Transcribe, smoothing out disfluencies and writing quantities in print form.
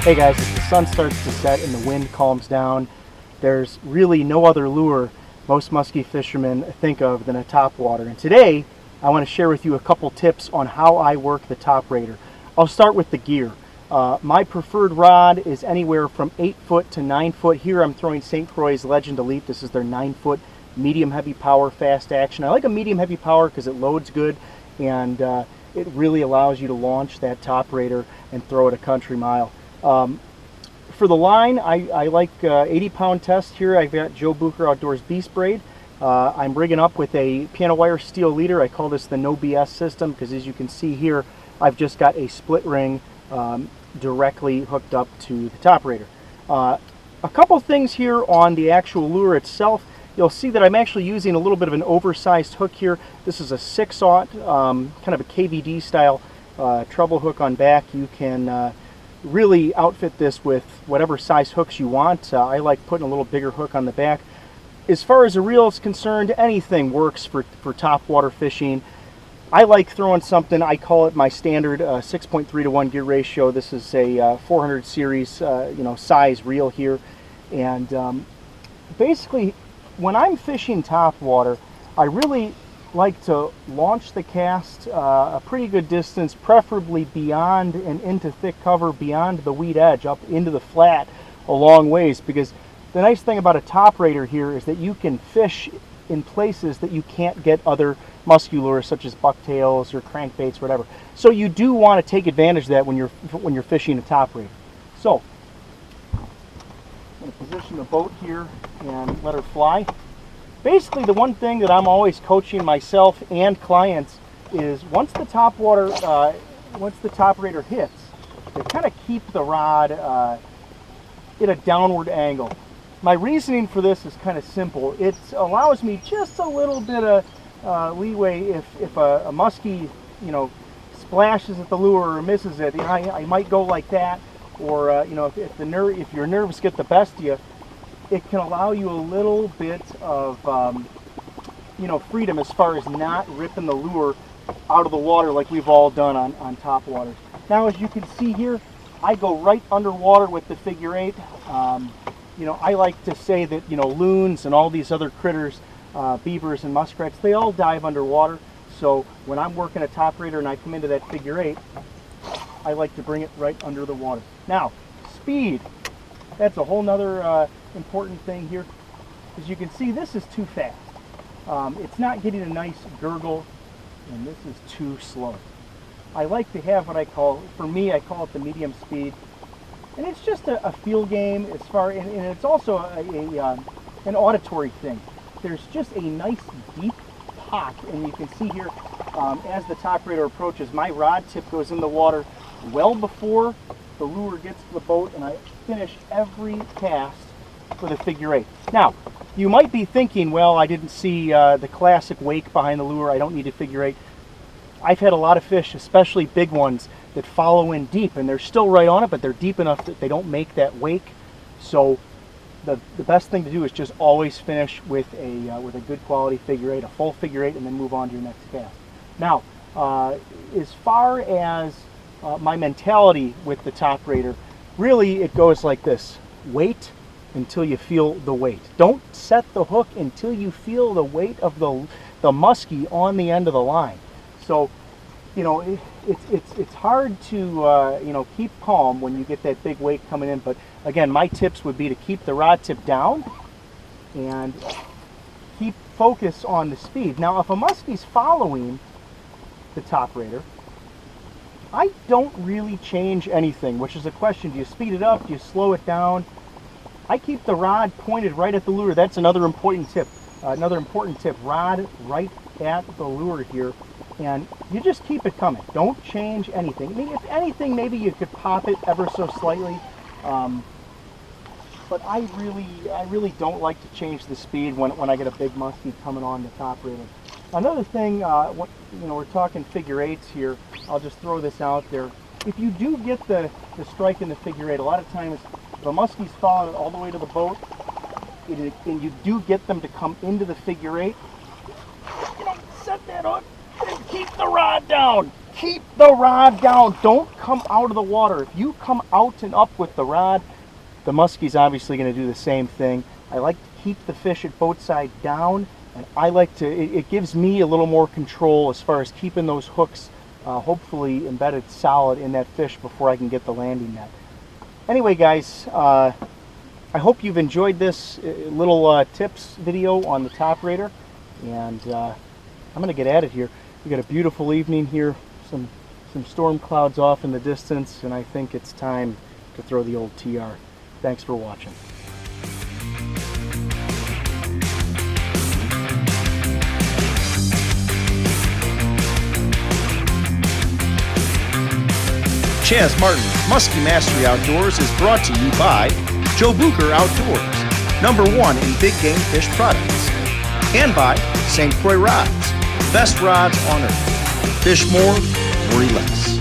Hey guys, as the sun starts to set and the wind calms down, there's really no other lure most musky fishermen think of than a topwater. And today, I want to share with you a couple tips on how I work the TopRaider. I'll start with the gear. My preferred rod is anywhere from 8 foot to 9 foot. Here I'm throwing St. Croix's Legend Elite. This is their 9 foot medium heavy power fast action. I like a medium heavy power because it loads good and it really allows you to launch that TopRaider and throw it a country mile. For the line, I like 80-pound test here. I've got Joe Bucher Outdoors Beast Braid. I'm rigging up with a piano wire steel leader. I call this the no BS system because, as you can see here, I've just got a split ring directly hooked up to the TopRaider. A couple things here on the actual lure itself. You'll see that I'm actually using a little bit of an oversized hook here. This is a 6/0, kind of a KVD style treble hook on back. You can really outfit this with whatever size hooks you want. I like putting a little bigger hook on the back. As far as a reel is concerned, anything works for topwater fishing. I like throwing something, I call it my standard 6.3 to 1 gear ratio. This is a 400 series size reel here. And basically, when I'm fishing topwater, I really like to launch the cast a pretty good distance, preferably beyond and into thick cover, beyond the weed edge, up into the flat a long ways, because the nice thing about a TopRaider here is that you can fish in places that you can't get other musky lures such as bucktails or crankbaits, whatever. So you do want to take advantage of that when you're fishing a TopRaider. So I'm going to position the boat here and let her fly. Basically, the one thing that I'm always coaching myself and clients is once the TopRaider hits, to kind of keep the rod at a downward angle. My reasoning for this is kind of simple. It allows me just a little bit of leeway if a muskie, splashes at the lure or misses it. I might go like that, or if your nerves get the best of you, it can allow you a little bit of freedom as far as not ripping the lure out of the water like we've all done on topwaters. Now, as you can see here, I go right underwater with the figure 8. I like to say that loons and all these other critters, beavers and muskrats, they all dive underwater. So when I'm working a TopRaider and I come into that figure 8, I like to bring it right under the water. Now, speed. That's a whole nother important thing here. As you can see, this is too fast. It's not getting a nice gurgle, and this is too slow. I like to have what I call it the medium speed. And it's just a feel game as far, and it's also an auditory thing. There's just a nice deep pop, and you can see here as the TopRaider approaches, my rod tip goes in the water well before the lure gets to the boat, and I finish every cast with a figure 8. Now, you might be thinking, well, I didn't see the classic wake behind the lure, I don't need a figure 8. I've had a lot of fish, especially big ones, that follow in deep, and they're still right on it, but they're deep enough that they don't make that wake. So the best thing to do is just always finish with a good quality figure 8, a full figure 8, and then move on to your next cast. Now, as far as my mentality with the TopRaider, really it goes like this: wait until you feel the weight. Don't set the hook until you feel the weight of the muskie on the end of the line. So, it's hard to keep calm when you get that big wake coming in. But again, my tips would be to keep the rod tip down and keep focus on the speed. Now, if a muskie's following the TopRaider, I don't really change anything, which is a question: do you speed it up? Do you slow it down? I keep the rod pointed right at the lure. That's another important tip. Rod right at the lure here, and you just keep it coming. Don't change anything. I mean, if anything, maybe you could pop it ever so slightly, but I really don't like to change the speed when I get a big muskie coming on the TopRaider. Another thing, we're talking figure 8s here. I'll just throw this out there. If you do get the strike in the figure 8, a lot of times the muskies follow all the way to the boat, and you do get them to come into the figure 8. Set that hook and keep the rod down. keep the rod down. Don't come out of the water. If you come out and up with the rod, the muskie's obviously going to do the same thing. I like to keep the fish at boat side down, and I like to, it gives me a little more control as far as keeping those hooks hopefully embedded solid in that fish before I can get the landing net. Anyway guys, I hope you've enjoyed this little tips video on the TopRaider, and I'm going to get at it here. We got a beautiful evening here, some storm clouds off in the distance, and I think it's time to throw the old TR. Thanks for watching. Chaz Martin's Musky Mastery Outdoors is brought to you by Joe Bucher Outdoors, #1 in big game fish products, and by St. Croix Rods, best rods on earth. Fish more, worry less.